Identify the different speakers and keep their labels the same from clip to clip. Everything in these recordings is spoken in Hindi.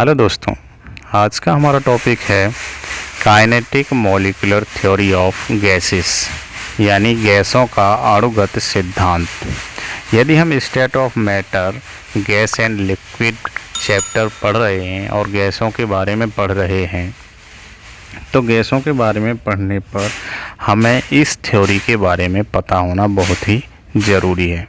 Speaker 1: हेलो दोस्तों, आज का हमारा टॉपिक है kinetic molecular theory of gases, यानी गैसों का अणुगत सिद्धांत। यदि हम state of matter, gas and liquid chapter पढ़ रहे हैं और गैसों के बारे में पढ़ रहे हैं, तो गैसों के बारे में पढ़ने पर हमें इस थ्योरी के बारे में पता होना बहुत ही ज़रूरी है।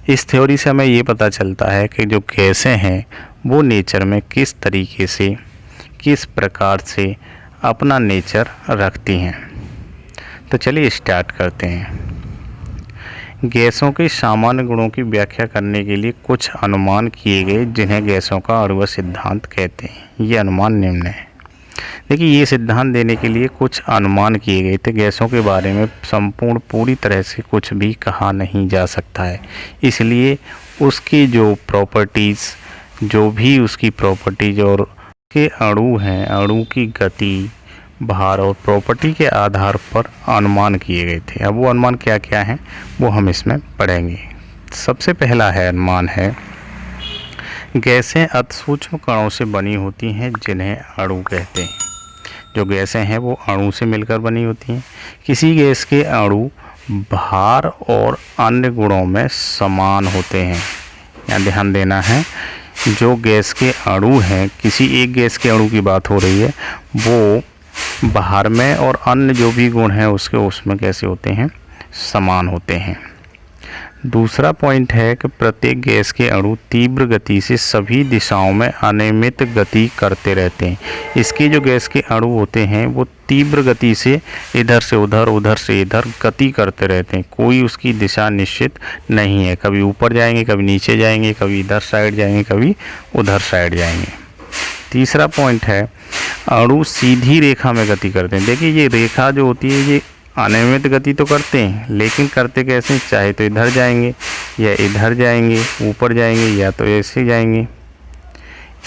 Speaker 1: इस थ्योरी से हमें ये पता चलता है कि जो गैसें हैं वो नेचर में किस तरीके से, किस प्रकार से अपना नेचर रखती हैं। तो चलिए स्टार्ट करते हैं। गैसों के सामान्य गुणों की व्याख्या करने के लिए कुछ अनुमान किए गए, जिन्हें गैसों का अणुगत सिद्धांत कहते हैं। ये अनुमान निम्न है। देखिए, ये सिद्धांत देने के लिए कुछ अनुमान किए गए थे। गैसों के बारे में संपूर्ण पूरी तरह से कुछ भी कहा नहीं जा सकता है, इसलिए उसकी जो प्रॉपर्टीज़, जो भी उसकी प्रॉपर्टीज और के अणु हैं, अणु की गति, भार और प्रॉपर्टी के आधार पर अनुमान किए गए थे। अब वो अनुमान क्या क्या हैं वो हम इसमें पढ़ेंगे। सबसे पहला है अनुमान है, गैसें अति सूक्ष्म कणों से बनी होती हैं, जिन्हें अणु कहते हैं। जो गैसें हैं वो अणु से मिलकर बनी होती हैं। किसी गैस के अणु भार और अन्य गुणों में समान होते हैं। यहाँ ध्यान देना है, जो गैस के अणु हैं, किसी एक गैस के अणु की बात हो रही है, वो भार में और अन्य जो भी गुण हैं उसमें कैसे होते हैं, समान होते हैं। दूसरा पॉइंट है कि प्रत्येक गैस के अणु तीव्र गति से सभी दिशाओं में अनियमित गति करते रहते हैं। इसके जो गैस के अणु होते हैं वो तीव्र गति से इधर से उधर, उधर से इधर गति करते रहते हैं। कोई उसकी दिशा निश्चित नहीं है, कभी ऊपर जाएंगे, कभी नीचे जाएंगे, कभी इधर साइड जाएंगे, कभी उधर साइड जाएंगे। तीसरा पॉइंट है, अणु सीधी रेखा में गति करते हैं। देखिए, ये रेखा जो होती है ये अनियमित गति तो करते हैं, लेकिन करते कैसे, चाहे तो इधर जाएंगे या इधर जाएंगे, ऊपर जाएंगे या तो ऐसे जाएंगे,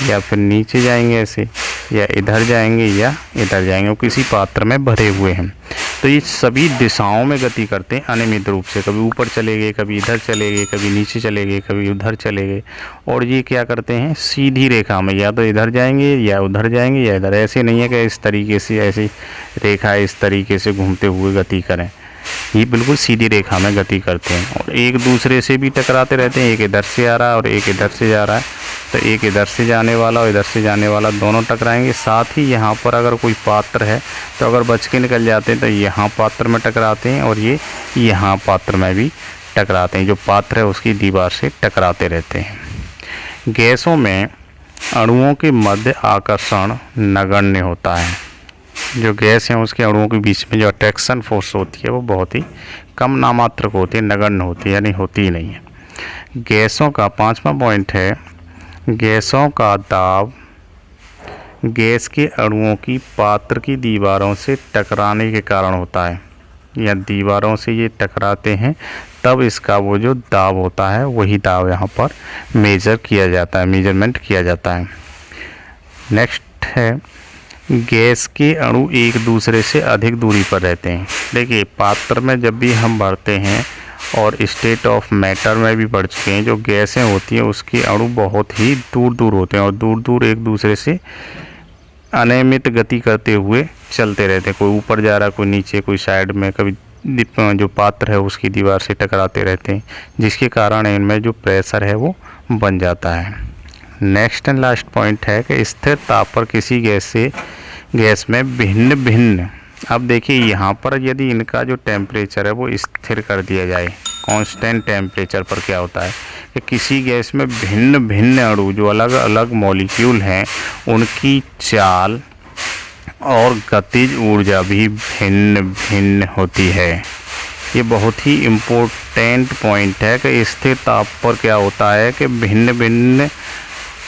Speaker 1: या फिर नीचे जाएंगे ऐसे, या इधर जाएंगे या इधर जाएंगे। वो किसी पात्र में भरे हुए हैं, तो ये सभी दिशाओं में गति करते हैं अनियमित रूप से। कभी ऊपर चले गए, कभी इधर चले गए, कभी नीचे चले गए, कभी उधर चले गए। और ये क्या करते हैं, सीधी रेखा में या तो इधर जाएंगे या उधर जाएंगे या इधर। ऐसे नहीं है कि इस तरीके से, ऐसी रेखा इस तरीके से घूमते हुए गति करें। ये बिल्कुल सीधी रेखा में गति करते हैं और एक दूसरे से भी टकराते रहते हैं। एक इधर से आ रहा है और एक इधर से जा रहा है, तो एक इधर से जाने वाला और इधर से जाने वाला दोनों टकराएंगे। साथ ही यहाँ पर अगर कोई पात्र है तो अगर बच के निकल जाते हैं तो यहाँ पात्र में टकराते हैं और ये यहाँ पात्र में भी टकराते हैं। जो पात्र है उसकी दीवार से टकराते रहते हैं। गैसों में अणुओं के मध्य आकर्षण नगण्य होता है। जो गैस है उसके अणुओं के बीच में जो अट्रैक्शन फोर्स होती है वो बहुत ही कम नामात्रक होती है, नगण्य होती है, यानी होती ही नहीं है। गैसों का पांचवा पॉइंट है, गैसों का दाब गैस के अणुओं की पात्र की दीवारों से टकराने के कारण होता है, या दीवारों से ये टकराते हैं तब इसका वो जो दाब होता है वही दाब यहाँ पर मेजरमेंट किया जाता है। नेक्स्ट है, गैस के अणु एक दूसरे से अधिक दूरी पर रहते हैं। देखिए, पात्र में जब भी हम भरते हैं और स्टेट ऑफ मैटर में भी पढ़ चुके हैं, जो गैसें होती हैं उसके अणु बहुत ही दूर दूर होते हैं और दूर दूर एक दूसरे से अनियमित गति करते हुए चलते रहते हैं। कोई ऊपर जा रहा है, कोई नीचे, कोई साइड में, कभी जो पात्र है उसकी दीवार से टकराते रहते हैं, जिसके कारण इनमें जो प्रेशर है वो बन जाता है। नेक्स्ट एंड लास्ट पॉइंट है कि स्थिर ताप पर किसी गैस में भिन्न भिन्न, अब देखिए यहाँ पर यदि इनका जो टेम्परेचर है वो स्थिर कर दिया जाए, कांस्टेंट टेम्परेचर पर, क्या होता है कि किसी गैस में भिन्न भिन्न अणु, जो अलग अलग मॉलिक्यूल हैं, उनकी चाल और गतिज ऊर्जा भी भिन्न भिन्न होती है। ये बहुत ही इम्पोर्टेंट पॉइंट है कि स्थिर ताप पर क्या होता है कि भिन्न भिन्न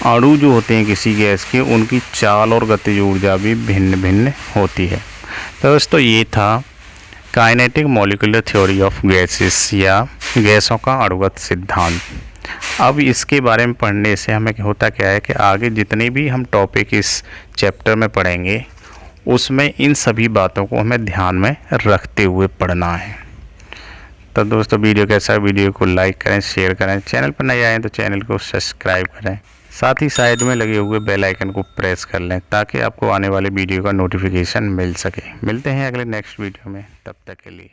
Speaker 1: अणु जो होते हैं किसी गैस के, उनकी चाल और गतिज ऊर्जा भी भिन्न भिन्न होती है। तो दोस्तों, ये था kinetic molecular theory of gases, या गैसों का अणुगत सिद्धांत। अब इसके बारे में पढ़ने से हमें होता क्या है कि आगे जितने भी हम टॉपिक इस चैप्टर में पढ़ेंगे उसमें इन सभी बातों को हमें ध्यान में रखते हुए पढ़ना है। तो दोस्तों, वीडियो कैसा है, वीडियो को लाइक करें, शेयर करें, चैनल पर नए आए तो चैनल को सब्सक्राइब करें। साथ ही साइड में लगे हुए बेल आइकन को प्रेस कर लें ताकि आपको आने वाले वीडियो का नोटिफिकेशन मिल सके। मिलते हैं अगले नेक्स्ट वीडियो में, तब तक के लिए।